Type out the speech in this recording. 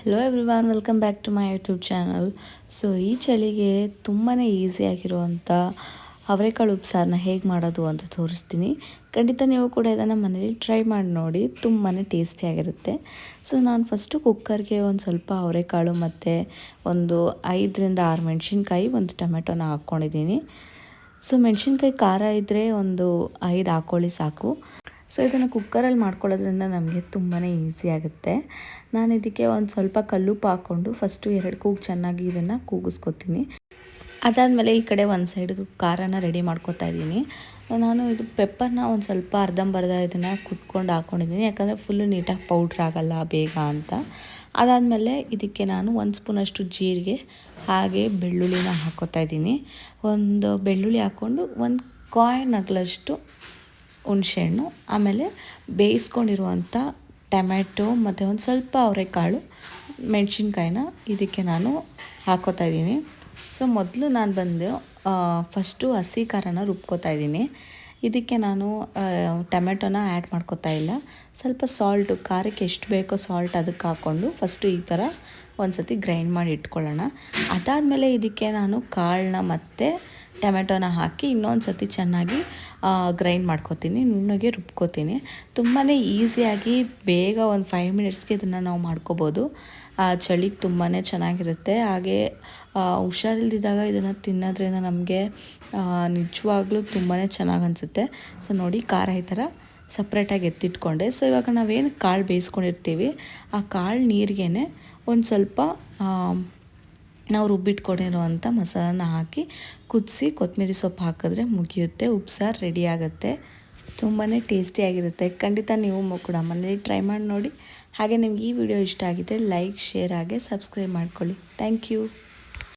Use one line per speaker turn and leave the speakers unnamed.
Hello everyone, welcome back to my YouTube channel. So ಈ ಚಳಿಗೆ ತುಂಬಾ ಈಸಿಯಾಗಿರುವಂಥ ಅವರೆಕಾಳು ಉಪ್ಸಾರನ್ನ ಹೇಗೆ ಮಾಡೋದು ಅಂತ ತೋರಿಸ್ತೀನಿ. ಖಂಡಿತ ನೀವು ಕೂಡ ಇದನ್ನು ಮನೇಲಿ ಟ್ರೈ ಮಾಡಿ ನೋಡಿ, ತುಂಬಾ ಟೇಸ್ಟಿಯಾಗಿರುತ್ತೆ. ಸೊ ನಾನು ಫಸ್ಟು ಕುಕ್ಕರ್ಗೆ ಒಂದು ಸ್ವಲ್ಪ ಅವರೆಕಾಳು ಮತ್ತು ಒಂದು 5 ರಿಂದ 6 ಮೆಣಸಿನ್ಕಾಯಿ, ಒಂದು ಟೊಮೆಟೊನ ಹಾಕ್ಕೊಂಡಿದ್ದೀನಿ. ಸೊ ಮೆಣಸಿನ್ಕಾಯಿ ಖಾರ ಇದ್ದರೆ ಒಂದು 5 ಹಾಕ್ಕೊಳ್ಳಿ ಸಾಕು. ಸೊ ಇದನ್ನು ಕುಕ್ಕರಲ್ಲಿ ಮಾಡ್ಕೊಳ್ಳೋದ್ರಿಂದ ನಮಗೆ ತುಂಬಾ ಈಸಿ ಆಗುತ್ತೆ. ನಾನು ಇದಕ್ಕೆ ಒಂದು ಸ್ವಲ್ಪ ಕಲ್ಲುಪ್ಪು ಹಾಕ್ಕೊಂಡು ಫಸ್ಟು 2 ಕೂಗು ಚೆನ್ನಾಗಿ ಇದನ್ನು ಕೂಗಿಸ್ಕೊತೀನಿ. ಅದಾದಮೇಲೆ ಈ ಕಡೆ ಒಂದು ಸೈಡ್ ಖಾರನ ರೆಡಿ ಮಾಡ್ಕೊತಾ ಇದ್ದೀನಿ. ನಾನು ಇದು ಪೆಪ್ಪರ್ನ ಒಂದು ಸ್ವಲ್ಪ ಅರ್ಧಂಬರ್ಧ ಇದನ್ನು ಕುಟ್ಕೊಂಡು ಹಾಕ್ಕೊಂಡಿದ್ದೀನಿ, ಯಾಕಂದರೆ ಫುಲ್ಲು ನೀಟಾಗಿ ಪೌಡ್ರ್ ಆಗೋಲ್ಲ ಬೇಗ ಅಂತ. ಅದಾದಮೇಲೆ ಇದಕ್ಕೆ ನಾನು 1 ಸ್ಪೂನಷ್ಟು ಜೀರಿಗೆ ಹಾಗೆ ಬೆಳ್ಳುಳ್ಳಿನ ಹಾಕ್ಕೊತಾ ಇದ್ದೀನಿ. ಒಂದು ಬೆಳ್ಳುಳ್ಳಿ ಹಾಕ್ಕೊಂಡು ಒಂದು ಕಾಯಿನ್ ಅಗಲಷ್ಟು ಹುಣಸೆಹಣ್ಣು, ಆಮೇಲೆ ಬೇಯಿಸ್ಕೊಂಡಿರುವಂಥ ಟೊಮೆಟೊ ಮತ್ತು ಒಂದು ಸ್ವಲ್ಪ ಅವರೆಕಾಳು, ಮೆಣಸಿನ್ಕಾಯಿನ ಇದಕ್ಕೆ ನಾನು ಹಾಕ್ಕೋತಾ ಇದ್ದೀನಿ. ಸೊ ಮೊದಲು ನಾನು ಫಸ್ಟು ಹಸಿ ಖಾರನ ರುಬ್ಕೋತಾ ಇದ್ದೀನಿ. ಇದಕ್ಕೆ ನಾನು ಟೊಮೆಟೊನ ಆ್ಯಡ್ ಮಾಡ್ಕೋತಾ ಇಲ್ಲ. ಸ್ವಲ್ಪ ಸಾಲ್ಟು, ಖಾರಕ್ಕೆ ಎಷ್ಟು ಬೇಕೋ ಸಾಲ್ಟ್ ಅದಕ್ಕೆ ಹಾಕ್ಕೊಂಡು ಫಸ್ಟು ಈ ಥರ ಒಂದು ಸತಿ ಗ್ರೈಂಡ್ ಮಾಡಿ ಇಟ್ಕೊಳ್ಳೋಣ. ಅದಾದಮೇಲೆ ಇದಕ್ಕೆ ನಾನು ಕಾಳನ್ನ ಮತ್ತು ಟೊಮೆಟೊನ ಹಾಕಿ ಇನ್ನೊಂದು ಸತಿ ಚೆನ್ನಾಗಿ ಗ್ರೈಂಡ್ ಮಾಡ್ಕೊತೀನಿ, ನುಣ್ಣಗೆ ರುಬ್ಕೋತೀನಿ. ತುಂಬಾ ಈಸಿಯಾಗಿ ಬೇಗ ಒಂದು 5 ಮಿನಿಟ್ಸ್ಗೆ ಇದನ್ನು ನಾವು ಮಾಡ್ಕೋಬೋದು. ಚಳಿಗೆ ತುಂಬಾ ಚೆನ್ನಾಗಿರುತ್ತೆ. ಹಾಗೆ ಹುಷಾರಿಲ್ದಿದ್ದಾಗ ಇದನ್ನು ತಿನ್ನೋದ್ರಿಂದ ನಮಗೆ ನಿಜವಾಗ್ಲೂ ತುಂಬಾ ಚೆನ್ನಾಗಿ ಅನಿಸುತ್ತೆ. ಸೊ ನೋಡಿ, ಖಾರ ಈ ಥರ ಸಪ್ರೇಟಾಗಿ ಎತ್ತಿಟ್ಕೊಂಡೆ. ಸೊ ಇವಾಗ ನಾವೇನು ಕಾಳು ಬೇಯಿಸ್ಕೊಂಡಿರ್ತೀವಿ, ಆ ಕಾಳು ನೀರಿಗೇ ಒಂದು ಸ್ವಲ್ಪ ನಾವು ರುಬ್ಬಿಟ್ಕೊಂಡಿರುವಂಥ ಮಸಾಲನ ಹಾಕಿ ಕುದಿಸಿ ಕೊತ್ತಂಬರಿ ಸೊಪ್ಪು ಹಾಕಿದ್ರೆ ಮುಗಿಯುತ್ತೆ, ಉಪ್ಸಾರು ರೆಡಿ ಆಗುತ್ತೆ. ತುಂಬಾ ಟೇಸ್ಟಿಯಾಗಿರುತ್ತೆ. ಖಂಡಿತ ನೀವು ಕೂಡ ಮನೇಲಿ ಟ್ರೈ ಮಾಡಿ ನೋಡಿ. ಹಾಗೆ ನಿಮ್ಗೆ ಈ ವಿಡಿಯೋ ಇಷ್ಟ ಆಗಿದ್ದರೆ ಲೈಕ್, ಶೇರ್ ಹಾಗೆ ಸಬ್ಸ್ಕ್ರೈಬ್ ಮಾಡ್ಕೊಳ್ಳಿ. Thank you.